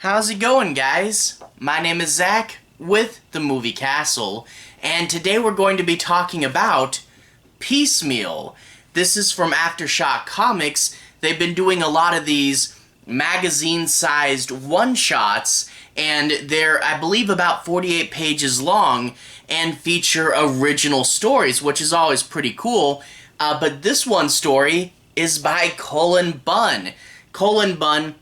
How's it going, guys? My name is Zach with the Movie Castle, and today we're going to be talking about Piecemeal. This is from Aftershock Comics. They've been doing a lot of these magazine-sized one-shots, and they're, I believe, about 48 pages long and feature original stories, which is always pretty cool. But this one story is by Cullen Bunn. Cullen Bunn,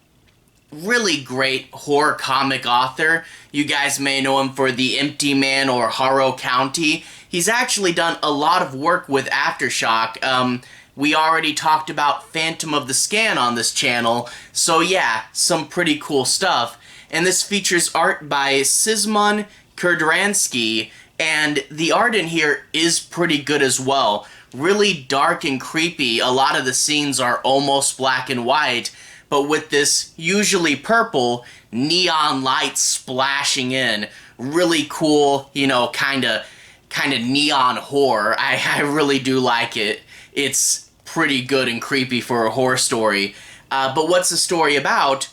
really great horror comic author. You guys may know him for The Empty Man or Harrow County. He's actually done a lot of work with Aftershock. We already talked about Phantom of the Scan on this channel, so yeah, some pretty cool stuff. And this features art by Szymon Kudranski, and the art in here is pretty good as well. Really dark and creepy. A lot of the scenes are almost black and white, but with this usually purple neon light splashing in. Really cool, you know, kind of neon horror. I really do like it. It's pretty good and creepy for a horror story. But what's the story about?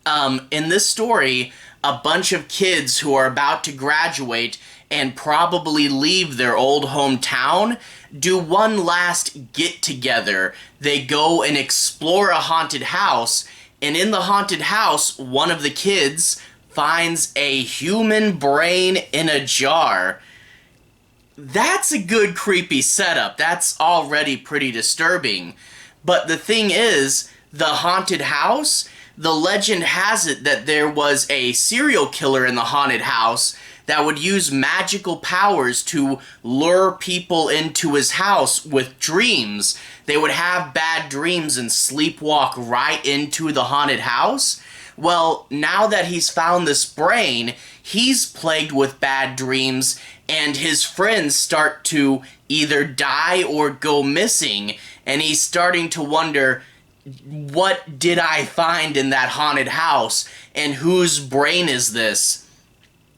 In this story, a bunch of kids who are about to graduate and probably leave their old hometown do one last get-together. They go and explore a haunted house, and in the haunted house, one of the kids finds a human brain in a jar. That's a good creepy setup. That's already pretty disturbing. But the thing is, the haunted house, the legend has it that there was a serial killer in the haunted house that would use magical powers to lure people into his house with dreams. They would have bad dreams and sleepwalk right into the haunted house. Well, now that he's found this brain, he's plagued with bad dreams, and his friends start to either die or go missing, and he's starting to wonder, what did I find in that haunted house, and whose brain is this?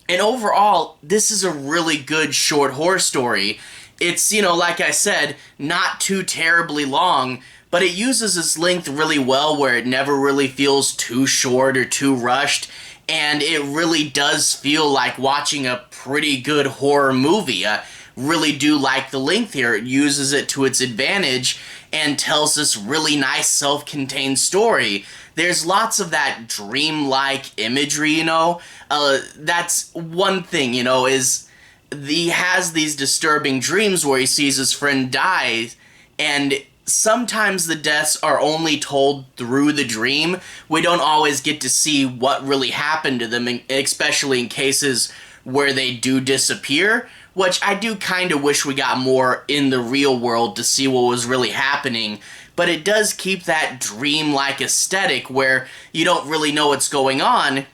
And overall, this is a really good short horror story. It's, you know, like I said, not too terribly long, but it uses its length really well where it never really feels too short or too rushed, and it really does feel like watching a pretty good horror movie. I really do like the length here. It uses it to its advantage and tells this really nice self-contained story. There's lots of that dreamlike imagery, you know. That's one thing, you know, is he has these disturbing dreams where he sees his friend die, and sometimes the deaths are only told through the dream. We don't always get to see what really happened to them, especially in cases where they do disappear, which I do kind of wish we got more in the real world to see what was really happening. But it does keep that dream-like aesthetic where you don't really know what's going on,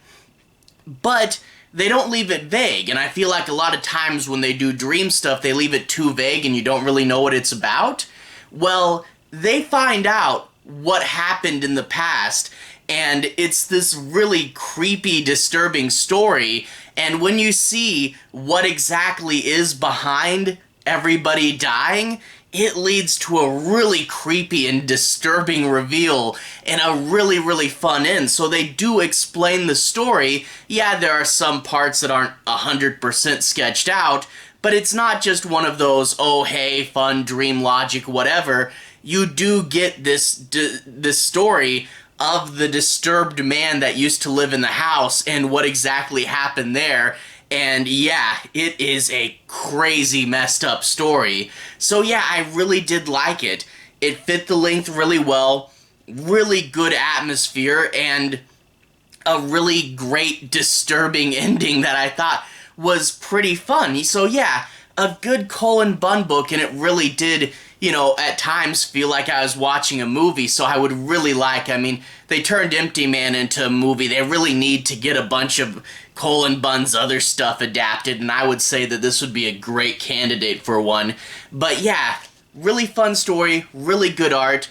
but they don't leave it vague. And I feel like a lot of times when they do dream stuff, they leave it too vague and you don't really know what it's about. Well, they find out what happened in the past, and it's this really creepy, disturbing story. And when you see what exactly is behind everybody dying, it leads to a really creepy and disturbing reveal and a really, really fun end. So they do explain the story. Yeah, there are some parts that aren't 100% sketched out, but it's not just one of those, oh hey, fun dream logic, whatever. You do get this story of the disturbed man that used to live in the house and what exactly happened there. And yeah, it is a crazy messed up story. So yeah, I really did like it. It fit the length really well, really good atmosphere, and a really great disturbing ending that I thought was pretty fun. So yeah, a good Cullen Bunn book, and it really did, you know, at times feel like I was watching a movie, so I would really like, I mean, they turned Empty Man into a movie. They really need to get a bunch of Cullen Bunn's other stuff adapted, and I would say that this would be a great candidate for one. But yeah, really fun story, really good art.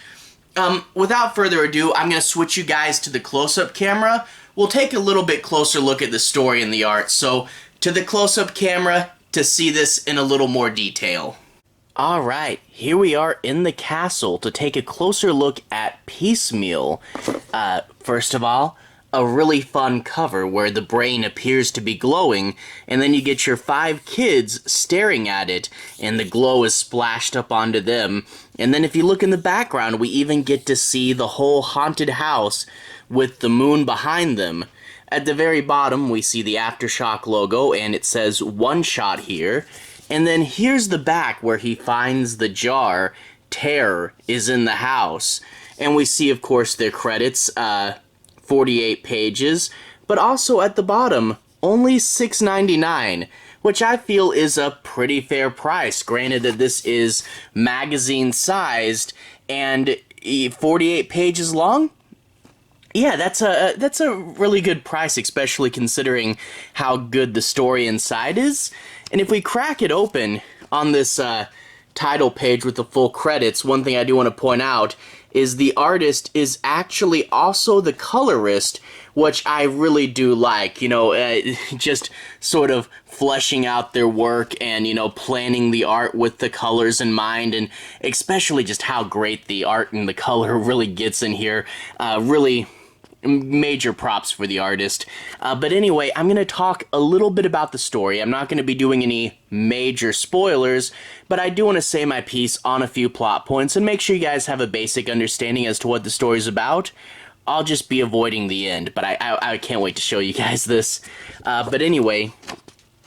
Without further ado, I'm going to switch you guys to the close-up camera. We'll take a little bit closer look at the story and the art. So, to the close-up camera to see this in a little more detail. Alright, here we are in the castle to take a closer look at Piecemeal. First of all, a really fun cover where the brain appears to be glowing, and then you get your 5 kids staring at it, and the glow is splashed up onto them. And then if you look in the background, we even get to see the whole haunted house with the moon behind them. At the very bottom, we see the Aftershock logo, and it says One Shot here. And then here's the back where he finds the jar. Terror is in the house. And we see, of course, their credits, 48 pages, but also at the bottom, only $6.99, which I feel is a pretty fair price, granted that this is magazine-sized and 48 pages long. Yeah, that's a really good price, especially considering how good the story inside is. And if we crack it open on this title page with the full credits, one thing I do want to point out is the artist is actually also the colorist, which I really do like, just sort of fleshing out their work and, planning the art with the colors in mind, and especially just how great the art and the color really gets in here. Really major props for the artist. But anyway, I'm going to talk a little bit about the story. I'm not going to be doing any major spoilers, but I do want to say my piece on a few plot points and make sure you guys have a basic understanding as to what the story's about. I'll just be avoiding the end, but I can't wait to show you guys this. But anyway,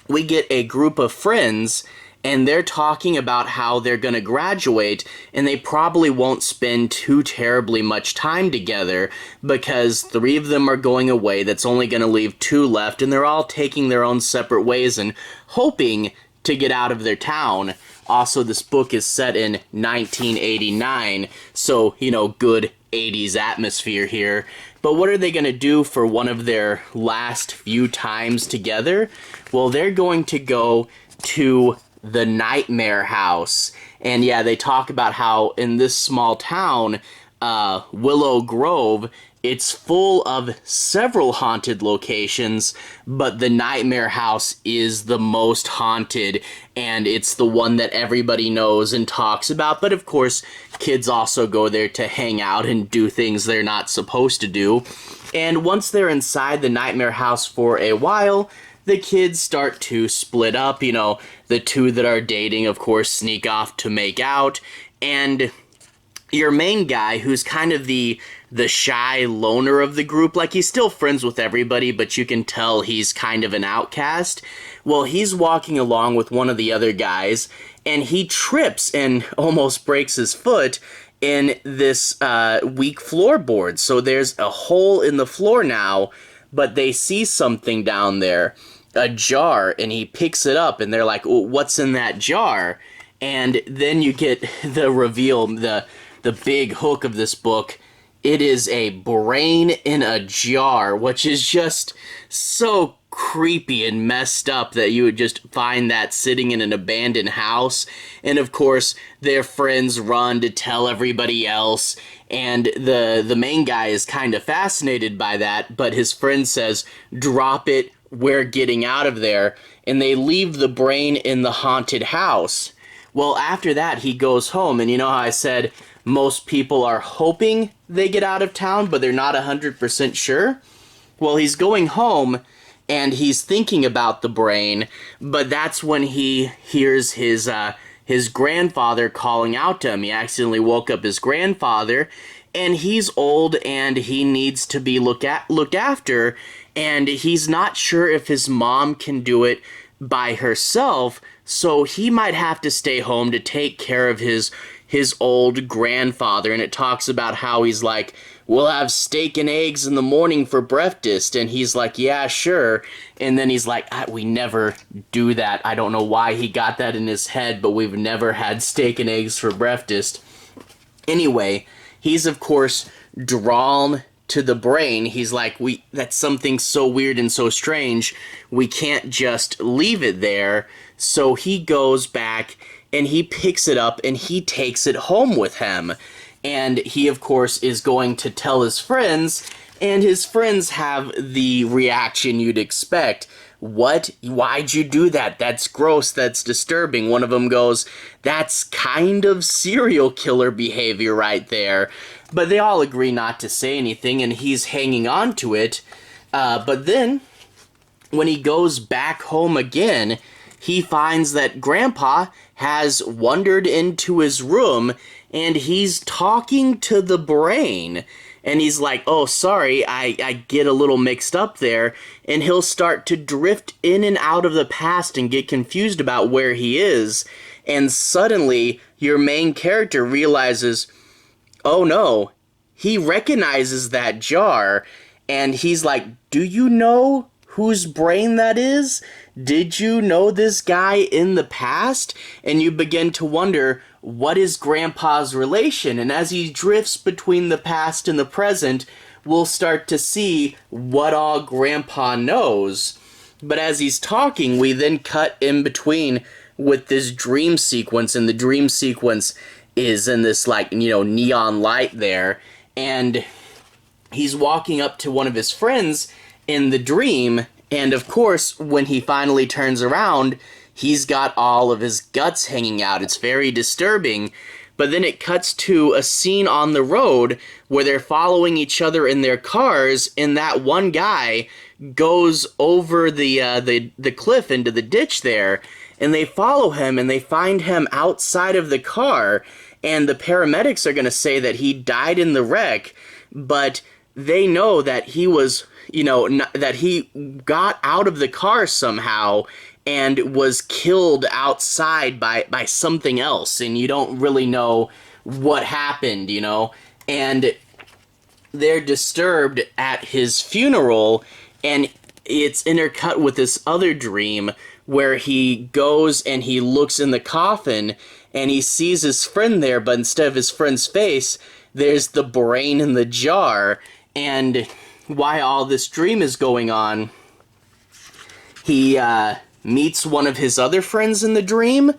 we get a group of friends, and they're talking about how they're going to graduate, and they probably won't spend too terribly much time together because 3 of them are going away. That's only going to leave 2 left, and they're all taking their own separate ways and hoping to get out of their town. Also, this book is set in 1989, so, good 80s atmosphere here. But what are they going to do for one of their last few times together? Well, they're going to go to the Nightmare House. And yeah, they talk about how in this small town, Willow Grove, it's full of several haunted locations, but the Nightmare House is the most haunted, and it's the one that everybody knows and talks about. But of course, kids also go there to hang out and do things they're not supposed to do. And once they're inside the Nightmare House for a while, the kids start to split up. The 2 that are dating, of course, sneak off to make out, and your main guy, who's kind of the shy loner of the group, like he's still friends with everybody, but you can tell he's kind of an outcast. Well, he's walking along with one of the other guys, and he trips and almost breaks his foot in this weak floorboard. So there's a hole in the floor now, but they see something down there, a jar, and he picks it up, and they're like, well, what's in that jar? And then you get the reveal, the big hook of this book. It is a brain in a jar, which is just so creepy and messed up that you would just find that sitting in an abandoned house. And of course, their friends run to tell everybody else, and the main guy is kind of fascinated by that, but his friend says, drop it, we're getting out of there, and they leave the brain in the haunted house. Well, after that, he goes home, and you know how I said most people are hoping they get out of town, but they're not 100% sure? Well, he's going home, and he's thinking about the brain, but that's when he hears his grandfather calling out to him. He accidentally woke up his grandfather, and he's old, and he needs to be looked after, and he's not sure if his mom can do it by herself, so he might have to stay home to take care of his old grandfather. And it talks about how he's like, we'll have steak and eggs in the morning for breakfast, and he's like, yeah, sure. And then he's like, we never do that. I don't know why he got that in his head, but we've never had steak and eggs for breakfast. Anyway, he's of course drawn to the brain. He's like, that's something so weird and so strange, we can't just leave it there. So he goes back and he picks it up and he takes it home with him. And he, of course, is going to tell his friends, and his friends have the reaction you'd expect. What? Why'd you do that? That's gross. That's disturbing. One of them goes, that's kind of serial killer behavior right there. But they all agree not to say anything, and he's hanging on to it. But then, when he goes back home again, he finds that Grandpa has wandered into his room, and he's talking to the brain. And he's like, oh, sorry, I get a little mixed up there. And he'll start to drift in and out of the past and get confused about where he is. And suddenly, your main character realizes, oh no, he recognizes that jar. And he's like, do you know whose brain that is? Did you know this guy in the past? And you begin to wonder, what is Grandpa's relation? And as he drifts between the past and the present, we'll start to see what all Grandpa knows. But as he's talking, we then cut in between with this dream sequence, and the dream sequence is in this, like, neon light there. And he's walking up to one of his friends in the dream, and of course, when he finally turns around, he's got all of his guts hanging out. It's very disturbing. But then it cuts to a scene on the road where they're following each other in their cars, and that one guy goes over the cliff into the ditch there, and they follow him, and they find him outside of the car, and the paramedics are going to say that he died in the wreck, but they know that he was, that he got out of the car somehow and was killed outside by something else, and you don't really know what happened, and they're disturbed at his funeral, and it's intercut with this other dream where he goes and he looks in the coffin, and he sees his friend there, but instead of his friend's face, there's the brain in the jar. And while all this dream is going on, he meets one of his other friends in the dream,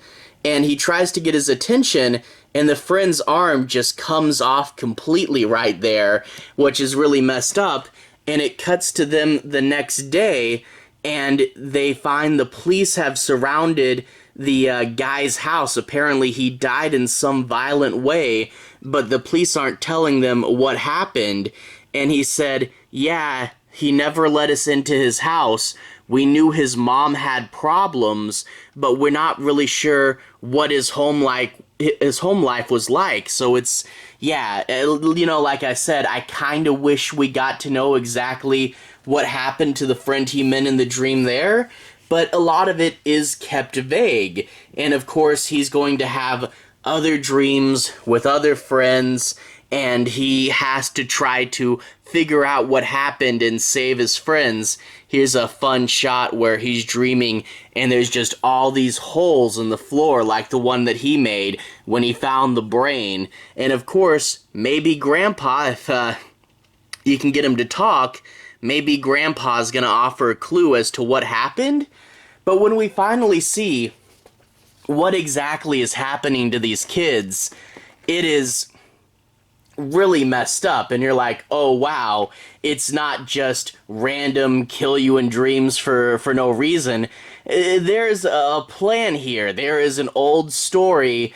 and he tries to get his attention, and the friend's arm just comes off completely right there, which is really messed up. And it cuts to them the next day, and they find the police have surrounded the guy's house. Apparently he died in some violent way, but the police aren't telling them what happened. And he said, yeah, he never let us into his house. We knew his mom had problems, but we're not really sure what his home life was like. So it's, yeah, like I said, I kind of wish we got to know exactly what happened to the friend he met in the dream there, but a lot of it is kept vague. And of course, he's going to have other dreams with other friends, and he has to try to figure out what happened and save his friends. Here's a fun shot where he's dreaming, and there's just all these holes in the floor like the one that he made when he found the brain. And of course, maybe Grandpa, if you can get him to talk, maybe Grandpa's gonna offer a clue as to what happened. But when we finally see what exactly is happening to these kids, it is really messed up, and you're like, oh wow, it's not just random kill you in dreams for no reason. There's a plan here. There is an old story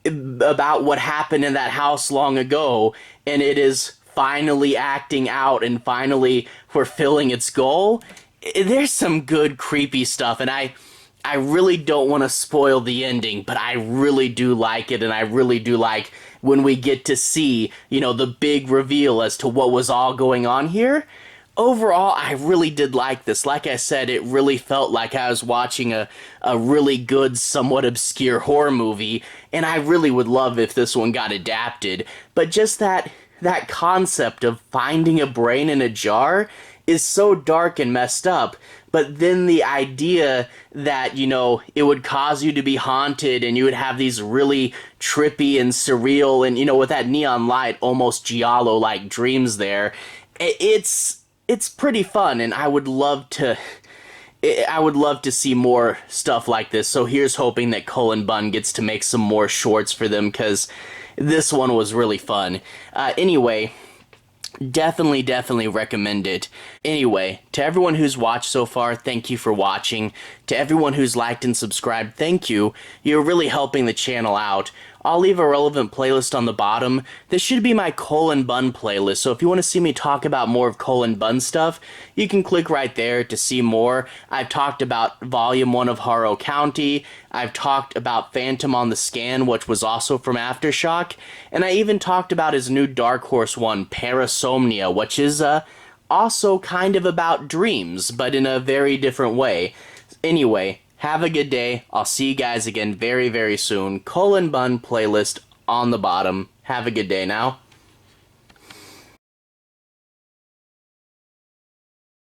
about what happened in that house long ago, and it is finally acting out and finally fulfilling its goal. There's some good creepy stuff, and I really don't want to spoil the ending, but I really do like it, and I really do like when we get to see, the big reveal as to what was all going on here. Overall, I really did like this. Like I said, it really felt like I was watching a really good, somewhat obscure horror movie, and I really would love if this one got adapted. But just that concept of finding a brain in a jar is so dark and messed up, but then the idea that, it would cause you to be haunted, and you would have these really trippy and surreal, and, with that neon light, almost giallo-like dreams there, it's pretty fun, and I would love to see more stuff like this. So here's hoping that Cullen Bunn gets to make some more shorts for them, because this one was really fun. Anyway, definitely recommend it. Anyway, to everyone who's watched so far, thank you for watching. To everyone who's liked and subscribed, thank you. You're really helping the channel out. I'll leave a relevant playlist on the bottom. This should be my Cullen Bunn playlist, so if you want to see me talk about more of Cullen Bunn stuff, you can click right there to see more. I've talked about Volume 1 of Harrow County, I've talked about Phantom on the Scan, which was also from Aftershock, and I even talked about his new Dark Horse one, Parasomnia, which is also kind of about dreams, but in a very different way. Anyway, have a good day. I'll see you guys again very, very soon. Cullen Bunn playlist on the bottom. Have a good day now.